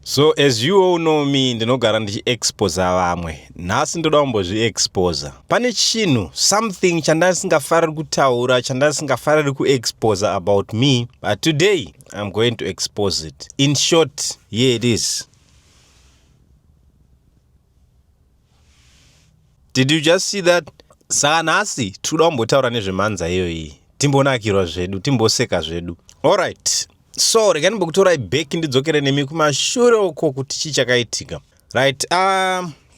So as you all know me, ndinogara ndichi-expose vamwe. Nhasi ndoda kumbozvi-expose. Pane chinhu, something chandasingafariri kutaura, chandasingafariri ku-expose about me, but today I'm going to expose it. In short, here it is. Did you just see that? Saka nhasi tinoda kumbotaura nezvemhanza iyoyi. Timbonakirwa zvedu, timboseka zvedu. Alright. So, regai ndimbokutorai back ndidzokere nemi kumashure uko kuti chii chakaitika. Right,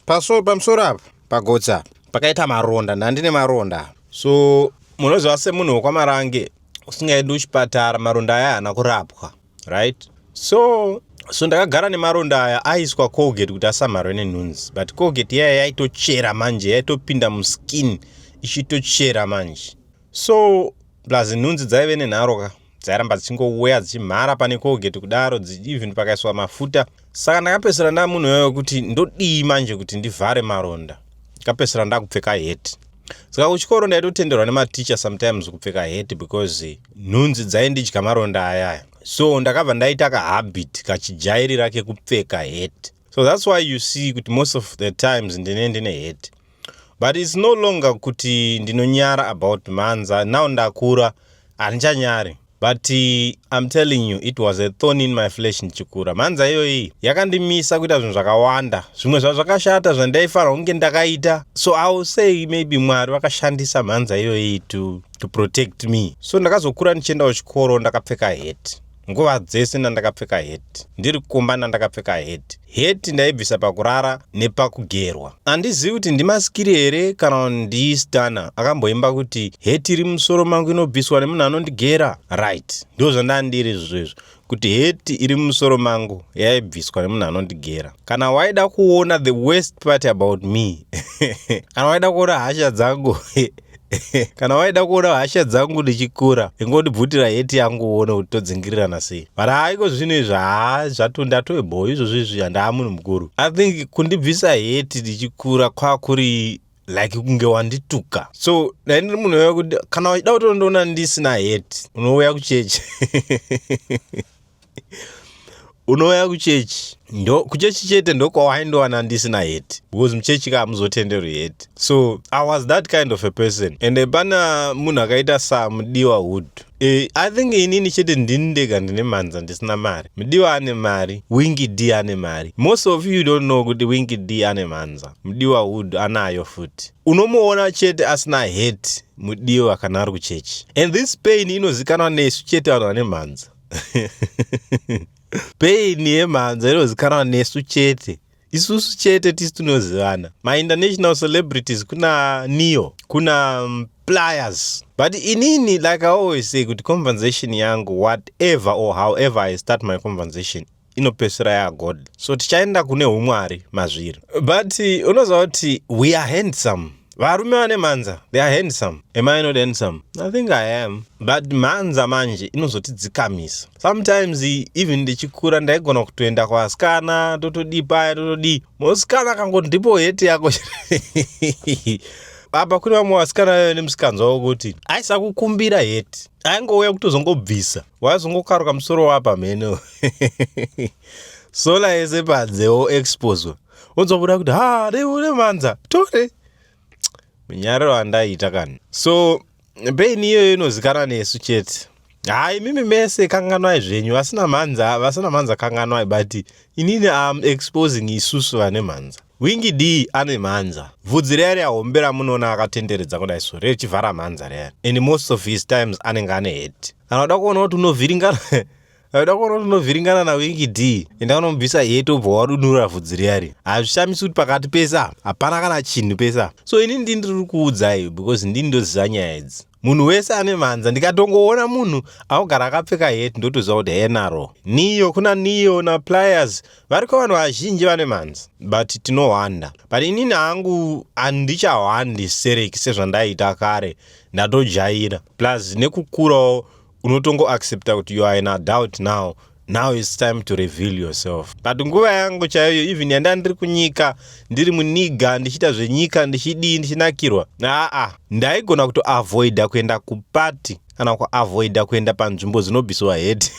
pamusoro apa, pagotsa, pakaita maronda, ndandine maronda. So, munoziva semunhu wekwamarange, usingaendi kuchipatara, maronda aya haana kurapwa. Right? So ndakagara nemaronda aya aiswa Colgate kuti asamharwe nenhunzi. But Colgate yaya yaitochera manje, yaitopinda muskin, ichitochera manje. So, plus nhunzi dzaive nenharoka. Dzairamba dzichingoweya dzichimhara pane Colgate kudaro, even pakaiswa mafuta. Saka ndakapesera ndamunhu wewe kuti ndodii manje kuti ndivhare maronda. Ndakapesera ndakupfeka heti. Saka kuchikoro ndaitotenderwa nematicha sometimes kupfeka heti because nhunzi dzaindidya maronda ayaya. So ndakabva ndaita kahabit kachijairira kekupfeka heti. So that's why you see kuti most of the times ndine heti. But it's no longer kuti ndinonyara about mhanza. Now ndakura handichanyari. But I'm telling you, it was a thorn in my flesh nchikura. Mhanza iyoyi yakandimisa kuita zvinhu zvakawanda. Zvimwe zvakashata zvandaifanira kunge ndakaita. So I will say maybe Mwari vakashandisa mhanza iyoyi to protect me. So ndakazokura ndichienda kuchikoro ndakapfeka heti. Nguva dzese ndakapfeka heti. Ndiri kukomba ndakapfeka heti. Heti ndaibvisa pakurara nepakugerwa. Handizivi kuti ndimasikiri here kana ndistana. Akamboimba kuti heti iri musoro mangu inobviswa nemunhu anondigera. Right. Ndizvo zvandandiri izvozvo. Kuti heti iri musoro mangu yaibviswa nemunhu anondigera. Kana waida kuona the worst part about me. Kana waida kuona hasha dzangu. Kana waida kuona hasha dzangu ndichikura, ingondibvutira heti yangu uone kuti todzingirirana sei. But haiko zvinhu izvi ndatoeboy izvozvi handamunhu mukuru. I think kundibvisa heti ndichikura kwakuri like kunge wandituka. So ndiri munhu wekuti kana waida kutondoona ndisina heti, unouya kuchechi. Unouya kuchechi. Kuchechi chete ndokwawaindowana ndisina heti. Because muchechi kamuzotenderwi heti. So I was that kind of a person. And pana munhu akaita Mudiwa Hood. I think inini chete ndindega ndine mhanza ndisina mari. Mudiwa ane mari. Winky ane mari. Most of you don't know kuti Winky ane mhanza. Mudiwa Hood anayo futi. Unomuona chete asina heti Mudiwa kana ari kuchechi. And this pain inozikanwa nesu chete vanhu vane mhanza. Pain yemhanza inozikanwa nesu chete. Isusu chete tisi tunozivana. Ma-international celebrities kuna Neo, kuna Pliers. But inini, like I always say, kuti conversation yangu, whatever or however I start my conversation, inopesera ya God. So tichaenda kune umwari mazviri. But unoziva kuti we are handsome. Varume vane mhanza, they are handsome. Am I not handsome? I think I am. But mhanza manje inozotidzikamisa. Sometimes even ndichikura ndaigona kutoenda kwasikana, totodi paya, totodi. Musikana kangoti ndipo heti yako. Apa kune vamwe vasikana nemusikanzwa wavo kuti aisakukumbira heti. Aingouya kutozongobvisa. Waizongokaruka musoro wapa mhene. Sola ese padzewo exposwa. Unzobuda kuti une mhanza. Tore. Munyararo andaita kani. So pain iyoyo inozikanwa nesu chete. Hai mimi mese kanganwai zvenyu vasina mhanza kanganwai, but inini am exposing isusu vane mhanza. Winky ane mhanza. Vhudzi reari ahombe ramunoona akatenderedza kudai so rechivhara mhanza reari. And most of his times anenge ane heti. Kana uda kuona kuti unovhiringana na Winky enda unomubvisa heti ubva wadunura vhudzi reari. Hazvishamisi kuti pakati pesa hapana kana chinhu pesa. So inini ndiri kuudzai because ndini ndoziva nyaya idzi. Munhu wese ane mhanza, ndikatongoona munhu akagara akapfeka heti ndotoziva kuti henaro. Kuna Neo na Pliers variko vanhu vazhinji vane mhanza, but tinowanda. But inini hangu handichawandi sereki sezvandaita kare, ndatojaira. Plus nekukurawo unotongo accepta kuti you are an adult now. Now it's time to reveal yourself. But nguva yangu chaiyo, even yanda ndiri kunyika, ndiri muniga, ndichita zvenyika, ndichinakirwa. Ndaigona kuto avoida kuenda kupati, kana avoida kuenda panzvimbo dzinobviswa heti.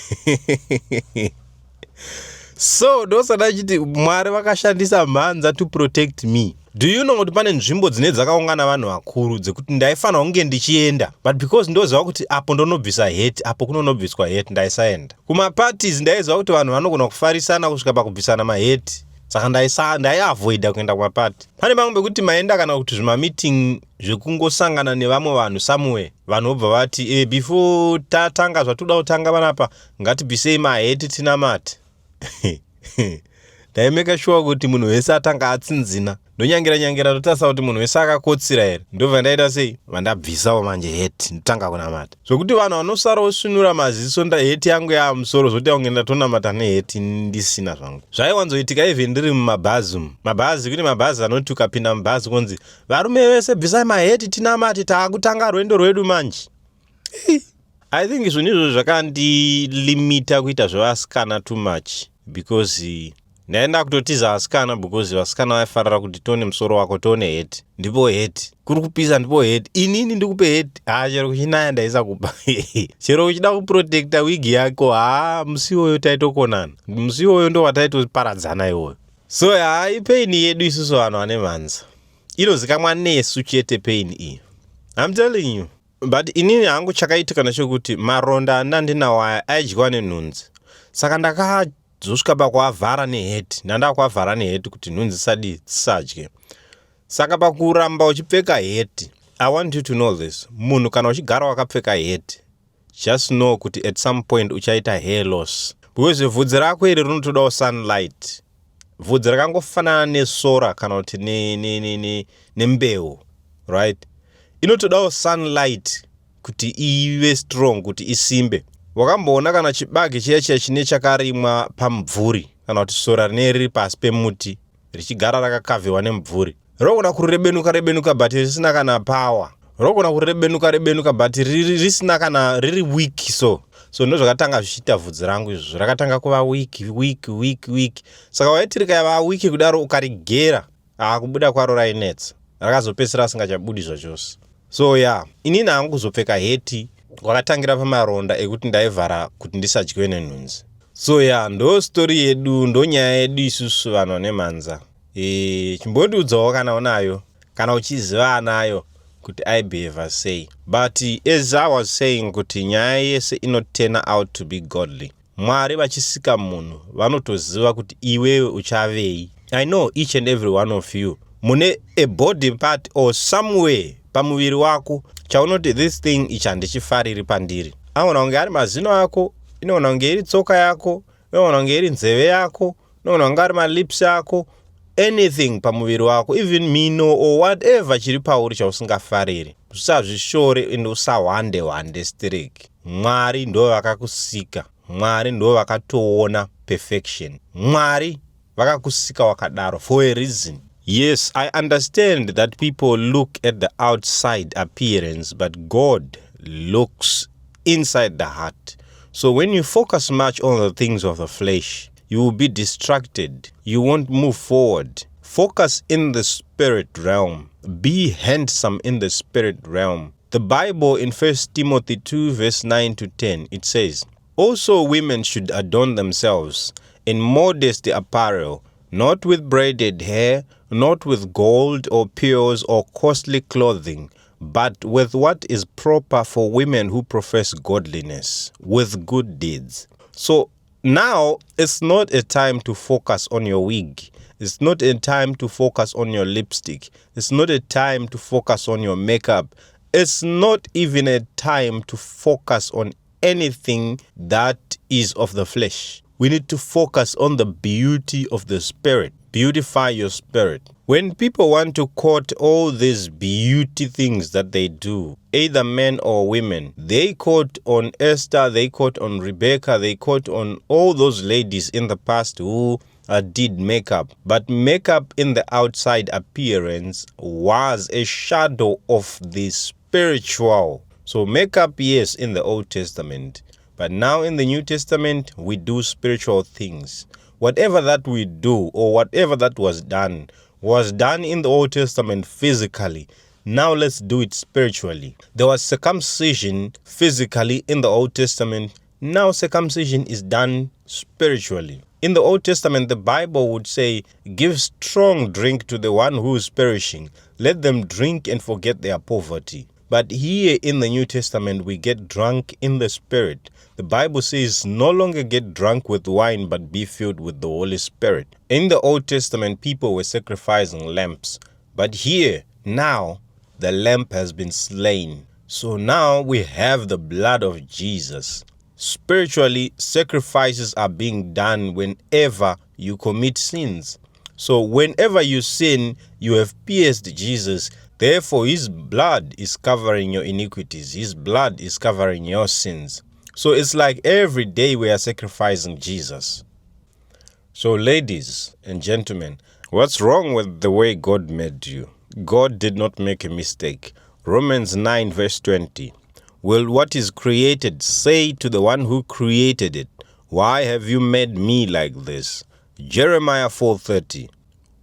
So ndosada chiti Mwari vakashandisa mhanza to protect me. Do you know kuti pane nzvimbo dzine dzakaungana vanhu vakuru dzekuti ndaifanira kunge ndichienda, but because ndoziva kuti apo ndonobvisa hate, apo kunonobviswa hate, ndaisaenda. Kumaparties ndaiziva kuti vanhu vanogona kufarisana kusvika pakubvisana mahate, saka ndaiavoida kuenda kumapati. Pane mamwe bekuti maenda kana kuti zvimameeting zvekungosangana nevamwe vanhu somewhere, vanhu vobva vati before tatanga zvatoda kutanga vanapa ngatibvisei mahate tinamate. Ndaimeka sure kuti munhu wese atanga atsinzina. Ndonyangira totarisa kuti munhu wese akakotsira here. Ndobva ndaita sei? Vandabvisawo manje hate ndotanga kunamata. Zvokuti vanhu vanosara osvinura maziso hate yangu yamusoro zoti aunge ndatonamata nehate ndisina zvangu. Zvaiwanzoitika even ndiri mumabhazi. Mabhazi kune mabhazi anoti ukapinda mubhazi kunzi varume vese bvisai mahate tinamate taakutanga rwendo rwedu manje. I think izvonizvo zvakandilimita kuita zvevasikana too much, because ndaenda kutotiza vasikana because vasikana vaifarira kuti tone musoro wako tone hate, ndipo hate kuri kupisa, ndipo hate inini ndikupe hate. Chero kuchinaya ndaisa kupa. Chero uchida kuprotecta wigi yako, musi uyo taitokonana, musi uyo ndo wataitoparadzana iwoyo. So ipain yedu isusu vanhu vane mhanza inozikamwa nesu chete pain iyi, I'm telling you. But inini hangu chakaitika nachokuti maronda andandinawo aidyiwa nenhunzi, saka ndakazosvika pakuavhara nehate. Ndandakuavhara nehate kuti nhunzi dzisadye. Saka pakuramba uchipfeka hate, I want you to know this. Munhu kana uchigara wakapfeka hate, just know kuti at some point uchaita hair loss, because vhudzi rako iri rinotodawo sunlight. Vhudzi rakangofanana nesora kana kuti nembeu, right? Inotodawo sunlight kuti ive strong, kuti isimbe. Wakamboona kana chibage chiya chine chakarimwa pamumvuri kana kuti sora riri pasi pemuti richigara rakakavhiwa nemumvuri, rinogona kurebenuka but risina kana power, rinogona kurebenuka but risina kana riri weak. So ndozvakatanga zvichiita vhudzi rangu izvo, rakatanga kuva weak. Saka waiti rikava weak kudaro ukarigera, kubuda kwaro rainetsa, rakazopedzisira risingachabudi zvachose. So inini hangu kuzopfeka hate kwakatangira pamaronda ekuti ndaivhara kuti ndisadyiwe nenhunzi. So ndo story yedu, ndo nyaya yedu isusu vanhu vane mhanza. Chimbondiudzawo kana unayo, kana uchiziva nayo kuti I behave say. But as I was saying kuti nyaya yese turn out to be godly. Mwari vachisika munhu vanotoziva kuti iwewe uchavei. I know each and every one of you mune a body part or somewhere pamuviri wako chaunoti this thing ichi handichifariri pandiri. Anogona kunge ari mazino ako, inogona kunge iri tsoka yako, inogona kunge iri nzeve yako, inogona kunge ari malips yako, anything pamuviri wako, even mino or whatever chiri pauri chausingafariri. Usazvishore ende usahwande strike. Mwari ndo vakakusika, Mwari ndo vakatoona perfection, Mwari vakakusika wakadaro for a reason. Yes, I understand that people look at the outside appearance, but God looks inside the heart. So when you focus much on the things of the flesh, you will be distracted. You won't move forward. Focus in the spirit realm. Be handsome in the spirit realm. The Bible in 1 Timothy 2 verse 9 to 10, it says, also women should adorn themselves in modest apparel, not with braided hair, not with gold or pearls or costly clothing, but with what is proper for women who profess godliness, with good deeds. So now it's not a time to focus on your wig. It's not a time to focus on your lipstick. It's not a time to focus on your makeup. It's not even a time to focus on anything that is of the flesh. We need to focus on the beauty of the spirit. Beautify your spirit. When people want to quote all these beauty things that they do, either men or women, they quote on Esther, they quote on Rebecca, they quote on all those ladies in the past who did makeup. But makeup in the outside appearance was a shadow of the spiritual. So makeup, yes, in the Old Testament. But now in the New Testament, we do spiritual things. Whatever that we do or whatever that was done in the Old Testament physically. Now let's do it spiritually. There was circumcision physically in the Old Testament. Now circumcision is done spiritually. In the Old Testament, the Bible would say, give strong drink to the one who is perishing. Let them drink and forget their poverty. But here in the New Testament, we get drunk in the Spirit. The Bible says, no longer get drunk with wine, but be filled with the Holy Spirit. In the Old Testament, people were sacrificing lambs. But here, now, the lamb has been slain. So now we have the blood of Jesus. Spiritually, sacrifices are being done whenever you commit sins. So whenever you sin, you have pierced Jesus. Therefore, his blood is covering your iniquities. His blood is covering your sins. So it's like every day we are sacrificing Jesus. So ladies and gentlemen, what's wrong with the way God made you? God did not make a mistake. Romans 9 verse 20. Will what is created say to the one who created it, why have you made me like this? Jeremiah 4:30.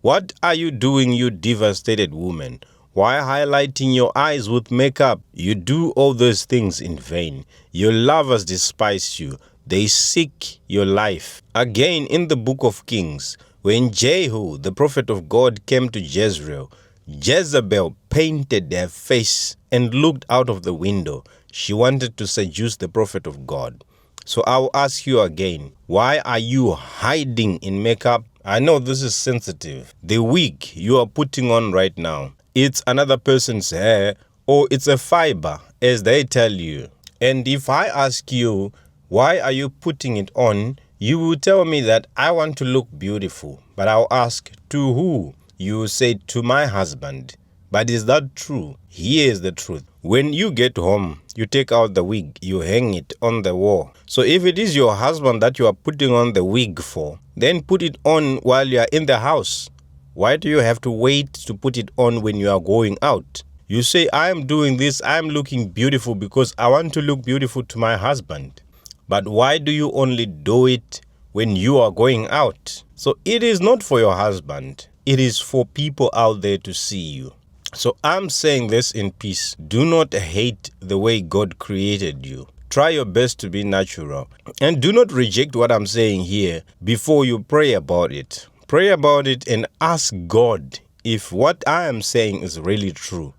What are you doing, you devastated woman? Why highlighting your eyes with makeup? You do all those things in vain. Your lovers despise you. They seek your life. Again, in the book of Kings, when Jehu, the prophet of God, came to Jezreel, Jezebel painted her face and looked out of the window. She wanted to seduce the prophet of God. So I will ask you again, why are you hiding in makeup? I know this is sensitive. The wig you are putting on right now, it's another person's hair or it's a fiber, as they tell you. And if I ask you, why are you putting it on? You will tell me that I want to look beautiful. But I'll ask, to who? You will say, to my husband. But is that true? Here is the truth. When you get home, you take out the wig, you hang it on the wall. So if it is your husband that you are putting on the wig for, then put it on while you are in the house. Why do you have to wait to put it on when you are going out? You say, I am doing this, I am looking beautiful because I want to look beautiful to my husband. But why do you only do it when you are going out? So it is not for your husband. It is for people out there to see you. So I'm saying this in peace. Do not hate the way God created you. Try your best to be natural. And do not reject what I'm saying here before you pray about it. Pray about it and ask God if what I am saying is really true.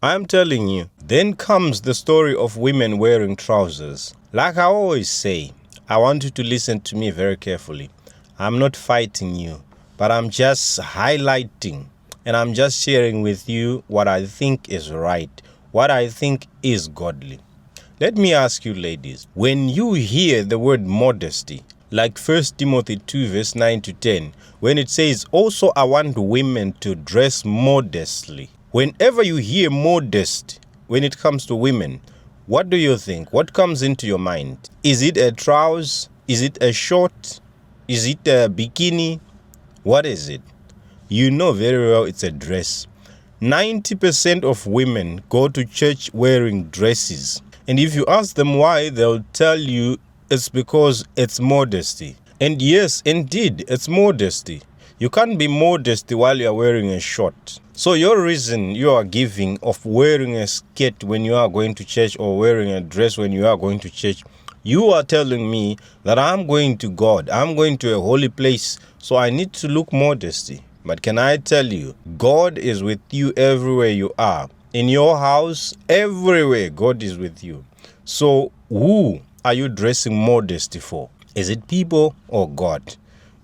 I'm telling you. Then comes the story of women wearing trousers. Like I always say, I want you to listen to me very carefully. I'm not fighting you, but I'm just highlighting and I'm just sharing with you what I think is right, what I think is godly. Let me ask you, ladies, when you hear the word modesty, like 1 Timothy 2 verse 9 to 10, when it says, also I want women to dress modestly. Whenever you hear modest, when it comes to women, what do you think? What comes into your mind? Is it a trouser? Is it a short? Is it a bikini? What is it? You know very well it's a dress. 90% of women go to church wearing dresses. And if you ask them why, they'll tell you it's because it's modesty. And yes, indeed, it's modesty. You can't be modest while you're wearing a short. So your reason you are giving of wearing a skirt when you are going to church or wearing a dress when you are going to church, you are telling me that I'm going to God, I'm going to a holy place, so I need to look modesty. But can I tell you, God is with you everywhere you are. In your house, everywhere, God is with you. So who are you dressing modesty for? Is it people or God?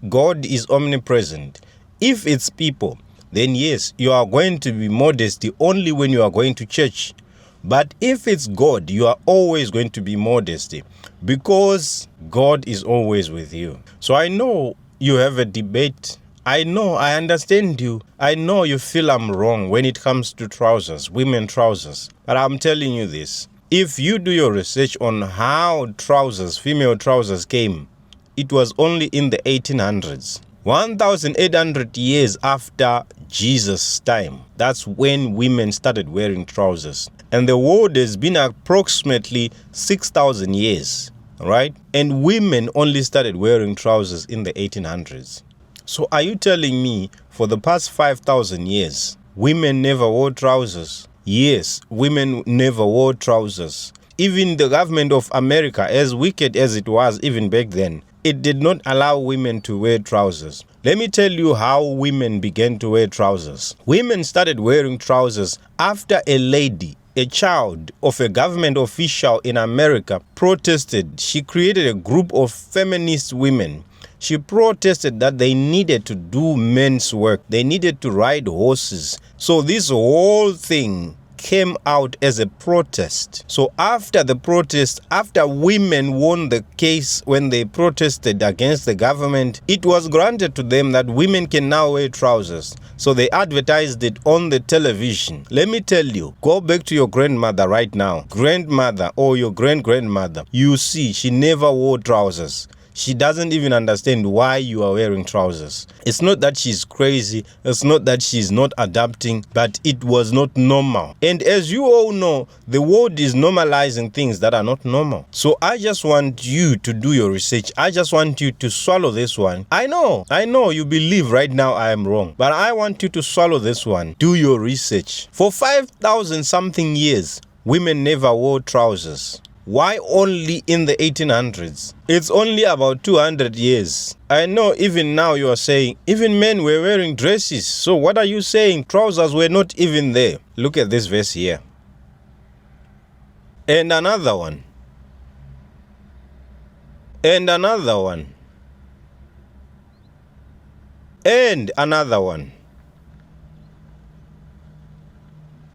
God is omnipresent. If it's people, then yes, you are going to be modesty only when you are going to church. But if it's God, you are always going to be modesty because God is always with you. So I know you have a debate. I know, I understand you. I know you feel I'm wrong when it comes to trousers, women trousers. But I'm telling you this. If you do your research on how trousers, female trousers came, it was only in the 1800s. 1,800 years after Jesus' time. That's when women started wearing trousers. And the world has been approximately 6,000 years, right? And women only started wearing trousers in the 1800s. So are you telling me for the past 5,000 years, women never wore trousers? Yes, women never wore trousers. Even the government of America, as wicked as it was even back then, it did not allow women to wear trousers. Let me tell you how women began to wear trousers. Women started wearing trousers after a lady, a child of a government official in America, protested. She created a group of feminist women. She protested that they needed to do men's work. They needed to ride horses. So this whole thing came out as a protest. So after the protest, after women won the case when they protested against the government, it was granted to them that women can now wear trousers. So they advertised it on the television. Let me tell you, go back to your grandmother right now, grandmother or your great-grandmother. You see, she never wore trousers. She doesn't even understand why you are wearing trousers. It's not that she's crazy. It's not that she's not adapting, but it was not normal. And as you all know, the world is normalizing things that are not normal. So I just want you to do your research. I just want you to swallow this one. I know you believe right now I am wrong, but I want you to swallow this one. Do your research. For 5,000 something years, women never wore trousers. Why only in the 1800s? It's only about 200 years. I know even now you are saying, even men were wearing dresses. So what are you saying? Trousers were not even there. Look at this verse here. And another one. And another one. And another one.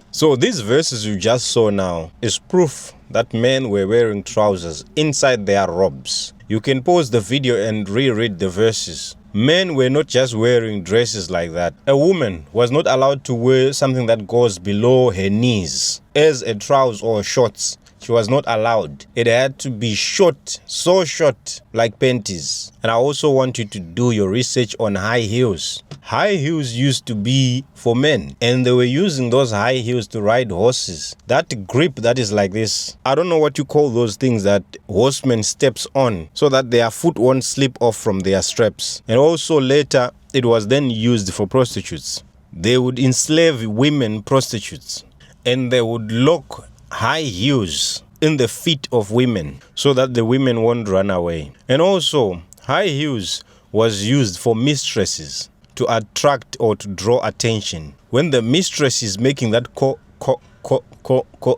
So these verses you just saw now is proof that men were wearing trousers inside their robes. You can pause the video and reread the verses. Men were not just wearing dresses like that. A woman was not allowed to wear something that goes below her knees as a trouser or shorts. She was not allowed. It had to be short, so short, like panties. And I also want you to do your research on high heels. High heels used to be for men, and they were using those high heels to ride horses. That grip that is like this, I don't know what you call those things that horsemen steps on, so that their foot won't slip off from their straps. And also later, it was then used for prostitutes. They would enslave women prostitutes, and they would lock high heels in the feet of women so that the women won't run away. And also, high heels was used for mistresses to attract or to draw attention. When the mistress is making that ko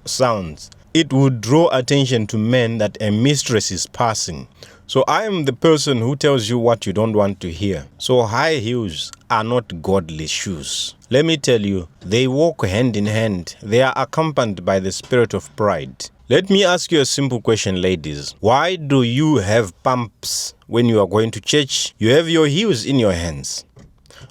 sounds, it would draw attention to men that a mistress is passing. So I am the person who tells you what you don't want to hear. So high heels are not godly shoes. Let me tell you, they walk hand in hand. They are accompanied by the spirit of pride. Let me ask you a simple question, ladies. Why do you have pumps when you are going to church? You have your heels in your hands,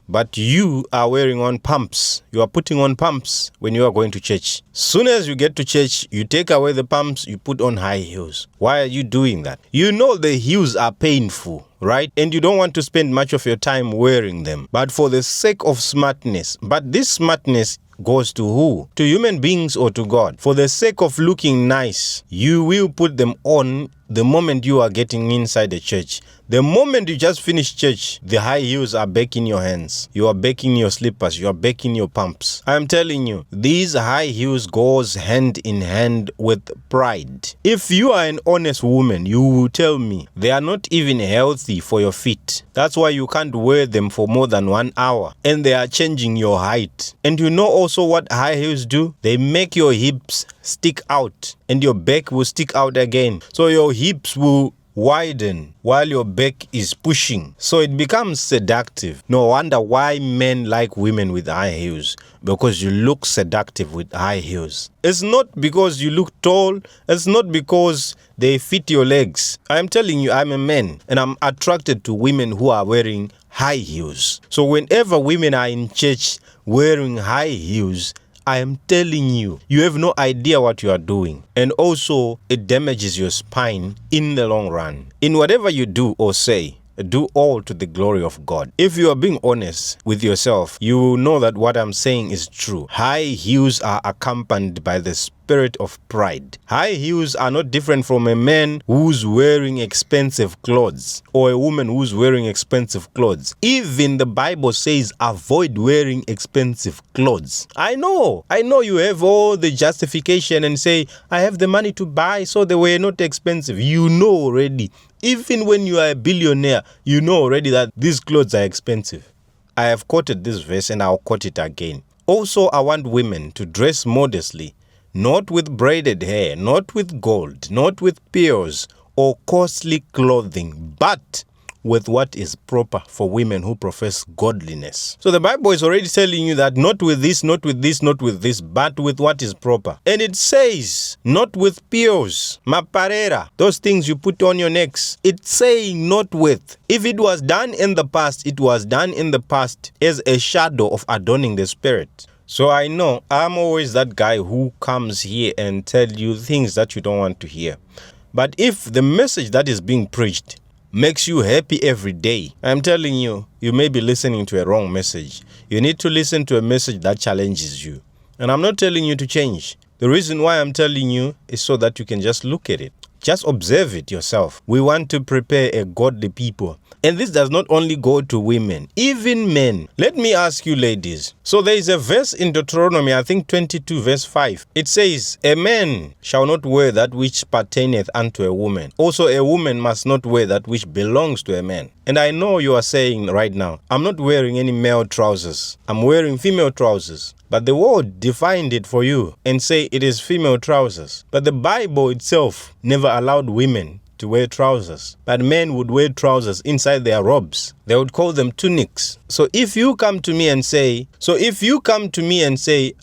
but you are wearing on pumps. You are putting on pumps when you are going to church. Soon as you get to church, you take away the pumps, you put on high heels. Why are you doing that? You know the heels are painful, right? And you don't want to spend much of your time wearing them, but for the sake of smartness. But this smartness goes to who? To human beings or to God? For the sake of looking nice, you will put them on the moment you are getting inside the church. The moment you just finish church, the high heels are back in your hands. You are back in your slippers. You are back in your pumps. I am telling you, these high heels goes hand in hand with pride. If you are an honest woman, you will tell me they are not even healthy for your feet. That's why you can't wear them for more than 1 hour. And they are changing your height. And you know also what high heels do? They make your hips stick out and your back will stick out again. So your hips will widen while your back is pushing. So it becomes seductive. No wonder why men like women with high heels, because you look seductive with high heels. It's not because you look tall. It's not because they fit your legs. I'm telling you, I'm a man and I'm attracted to women who are wearing high heels. So whenever women are in church wearing high heels, I am telling you, you have no idea what you are doing. And also, it damages your spine in the long run. In whatever you do or say, do all to the glory of God. If you are being honest with yourself, you will know that what I'm saying is true. High heels are accompanied by the spirit of pride. High heels are not different from a man who's wearing expensive clothes or a woman who's wearing expensive clothes. Even the Bible says avoid wearing expensive clothes. I know you have all the justification and say, I have the money to buy, so they were not expensive. You know already. Even when you are a billionaire, you know already that these clothes are expensive. I have quoted this verse and I'll quote it again. Also, I want women to dress modestly, not with braided hair, not with gold, not with pearls or costly clothing, but with what is proper for women who profess godliness. So the Bible is already telling you that not with this, not with this, not with this, but with what is proper. And it says, not with pearls, maparera, those things you put on your necks. It's saying not with. If it was done in the past, it was done in the past as a shadow of adorning the spirit. So I know I'm always that guy who comes here and tell you things that you don't want to hear. But if the message that is being preached makes you happy every day, I'm telling you, you may be listening to a wrong message. You need to listen to a message that challenges you. And I'm not telling you to change. The reason why I'm telling you is so that you can just look at it. Just observe it yourself. We want to prepare a godly people. And this does not only go to women, even men. Let me ask you, ladies. So there is a verse in Deuteronomy, I think 22 verse 5. It says, a man shall not wear that which pertaineth unto a woman. Also a woman must not wear that which belongs to a man. And I know you are saying right now, I'm not wearing any male trousers. I'm wearing female trousers. But the world defined it for you and say it is female trousers. But the Bible itself never allowed women to wear trousers, but men would wear trousers inside their robes. They would call them tunics. So if you come to me and say,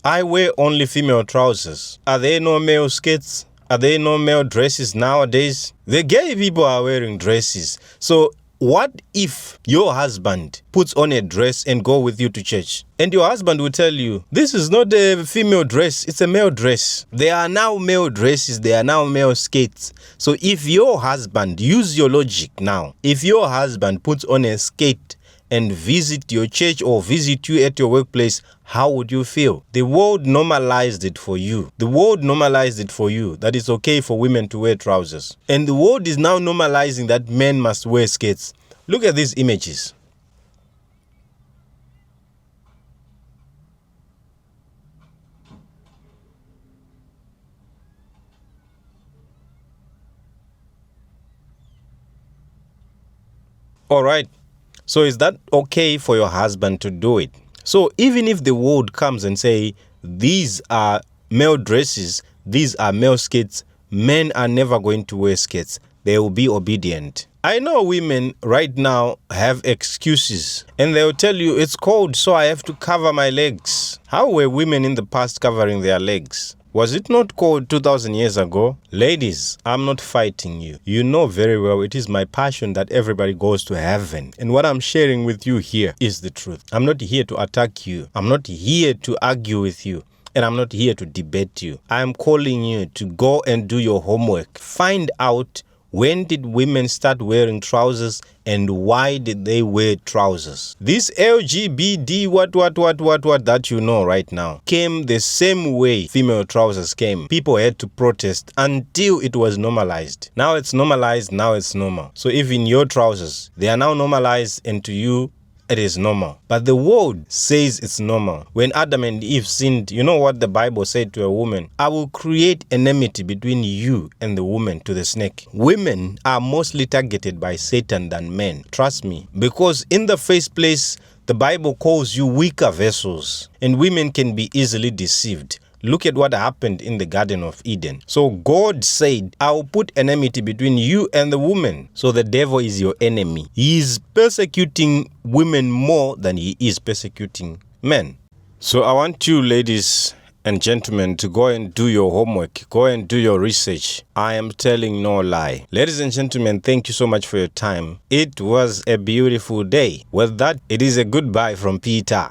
I wear only female trousers, are there no male skirts? Are there no male dresses nowadays? The gay people are wearing dresses. So what if your husband puts on a dress and go with you to church? And your husband will tell you, this is not a female dress, it's a male dress. There are now male dresses, there are now male skirts. So if your husband, use your logic now, if your husband puts on a skirt and visit your church or visit you at your workplace, how would you feel? The world normalized it for you. The world normalized it for you that it's okay for women to wear trousers. And the world is now normalizing that men must wear skirts. Look at these images. All right. So is that okay for your husband to do it? So even if the world comes and say, these are male dresses, these are male skirts, men are never going to wear skirts. They will be obedient. I know women right now have excuses and they'll tell you it's cold, so I have to cover my legs. How were women in the past covering their legs? Was it not cold 2,000 years ago? Ladies, I'm not fighting you. You know very well it is my passion that everybody goes to heaven. And what I'm sharing with you here is the truth. I'm not here to attack you. I'm not here to argue with you. And I'm not here to debate you. I'm calling you to go and do your homework. Find out, when did women start wearing trousers and why did they wear trousers? This LGBT what that you know right now came the same way female trousers came. People had to protest until it was normalized. Now it's normalized, now it's normal. So even your trousers, they are now normalized, and to you, it is normal. But the world says it's normal. When Adam and Eve sinned, you know what the Bible said to a woman? I will create enmity between you and the woman, to the snake. Women are mostly targeted by Satan than men. Trust me. Because in the first place, the Bible calls you weaker vessels, and women can be easily deceived. Look at what happened in the Garden of Eden. So God said, I will put enmity between you and the woman. So the devil is your enemy. He is persecuting women more than he is persecuting men. So I want you, ladies and gentlemen, to go and do your homework. Go and do your research. I am telling no lie. Ladies and gentlemen, thank you so much for your time. It was a beautiful day. With that, it is a goodbye from Peter.